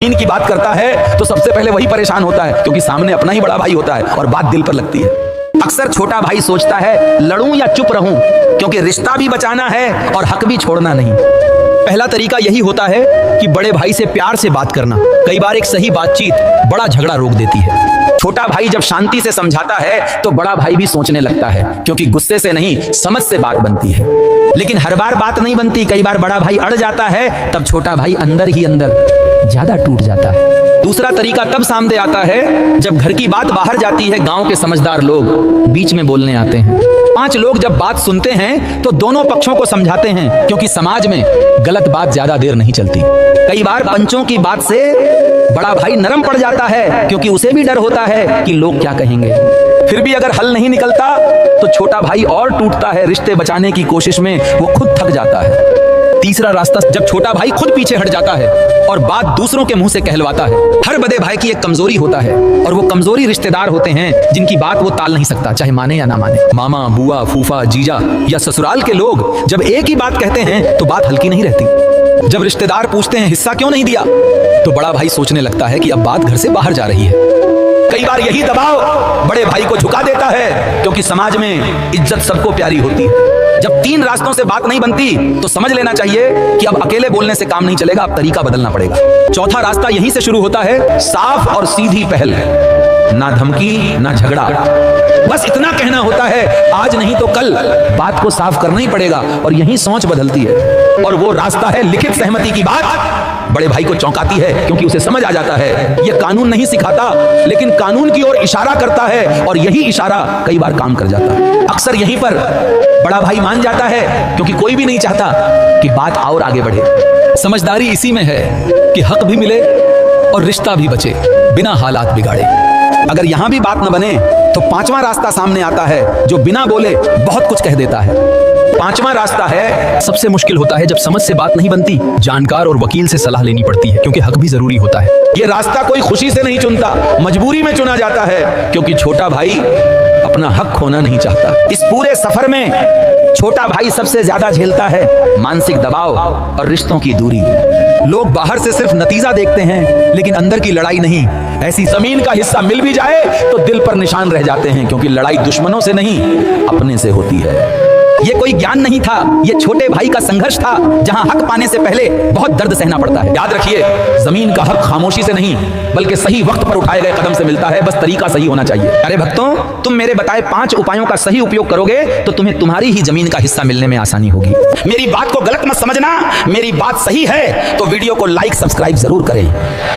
जमीन की बात करता है तो सबसे पहले वही परेशान होता है, क्योंकि सामने अपना ही बड़ा भाई होता है और बात दिल पर लगती है। अक्सर छोटा भाई सोचता है लड़ूं या चुप रहूं, क्योंकि रिश्ता भी बचाना है और हक भी छोड़ना नहीं। पहला तरीका यही होता है कि बड़े भाई से प्यार से बात करना। कई बार एक सही बातचीत बड़ा झगड़ा रोक देती है। छोटा भाई जब शांति से समझाता है तो बड़ा भाई भी सोचने लगता है, क्योंकि गुस्से से नहीं समझ से बात बनती है। लेकिन हर बार बात नहीं बनती, कई बार बड़ा भाई अड़ जाता है, तब छोटा भाई अंदर ही अंदर ज्यादा टूट जाता है। दूसरा तरीका तब सामने आता है जब घर की बात बाहर जाती है, गांव के समझदार लोग बीच में बोलने आते हैं। 5 लोग जब बात सुनते हैं तो दोनों पक्षों को समझाते हैं, क्योंकि समाज में गलत बात ज्यादा देर नहीं चलती। कई बार पंचों की बात से बड़ा भाई नरम पड़ जाता है, क्योंकि उसे भी डर होता है कि लोग क्या कहेंगे। फिर भी अगर हल नहीं निकलता तो छोटा भाई और टूटता है। रिश्ते बचाने की कोशिश में वो खुद थक जाता है। तीसरा रास्ता, जब छोटा भाई खुद पीछे हट जाता है और बात दूसरों के मुंह से कहलवाता है। हर बड़े भाई की एक कमजोरी होता है, और वो कमजोरी रिश्तेदार होते हैं जिनकी बात वो टाल नहीं सकता, चाहे माने या ना माने। मामा, बुआ, फूफा, जीजा या ससुराल के लोग जब एक ही बात कहते हैं तो बात हल्की नहीं रहती। जब रिश्तेदार पूछते हैं हिस्सा क्यों नहीं दिया, तो बड़ा भाई सोचने लगता है कि अब बात घर से बाहर जा रही है। कई बार यही दबाव बड़े भाई को झुका देता है, क्योंकि समाज में इज्जत सबको प्यारी होती है। जब 3 रास्तों से बात नहीं बनती तो समझ लेना चाहिए कि अब अकेले बोलने से काम नहीं चलेगा, अब तरीका बदलना पड़ेगा। चौथा रास्ता यहीं से शुरू होता है, साफ और सीधी पहल। ना धमकी ना झगड़ा, बस इतना कहना होता है आज नहीं तो कल बात को साफ करना ही पड़ेगा, और यही सोच बदलती है। और वो रास्ता है लिखित सहमति की बात। बड़े भाई को चौंकाती है, क्योंकि उसे समझ आ जाता है ये कानून नहीं सिखाता, लेकिन कानून की ओर इशारा करता है, और यही इशारा कई बार काम कर जाता है। अक्सर यहीं पर बड़ा भाई मान जाता है, क्योंकि कोई भी नहीं चाहता कि बात और आगे बढ़े। समझदारी इसी में है कि हक भी मिले और रिश्ता भी बचे, बिना हालात बिगाड़े। अगर यहां भी बात न बने तो 5वां रास्ता सामने आता है, जो बिना बोले बहुत कुछ कह देता है। 5वां रास्ता है, सबसे मुश्किल होता है जब समझ से बात नहीं बनती, जानकार और वकील से सलाह लेनी पड़ती है, क्योंकि हक भी जरूरी होता है। ये रास्ता कोई खुशी से नहीं चुनता, मजबूरी में चुना जाता है, क्योंकि छोटा भाई अपना हक खोना नहीं चाहता। इस पूरे सफर में छोटा भाई सबसे ज्यादा झेलता है मानसिक दबाव और रिश्तों की दूरी। लोग बाहर से सिर्फ नतीजा देखते हैं, लेकिन अंदर की लड़ाई नहीं। ऐसी जमीन का हिस्सा मिल भी जाए तो दिल पर निशान रह जाते हैं, क्योंकि लड़ाई दुश्मनों से नहीं अपने से होती है। ये कोई ज्ञान नहीं था, ये छोटे भाई का संघर्ष था, जहां हक पाने से पहले बहुत दर्द सहना पड़ता है। याद रखिए, जमीन का हक खामोशी से नहीं बल्कि सही वक्त पर उठाए गए कदम से मिलता है, बस तरीका सही होना चाहिए। अरे भक्तों, तुम मेरे बताए 5 उपायों का सही उपयोग करोगे तो तुम्हें तुम्हारी ही जमीन का हिस्सा मिलने में आसानी होगी। मेरी बात को गलत मत समझना, मेरी बात सही है तो वीडियो को लाइक सब्सक्राइब जरूर करें।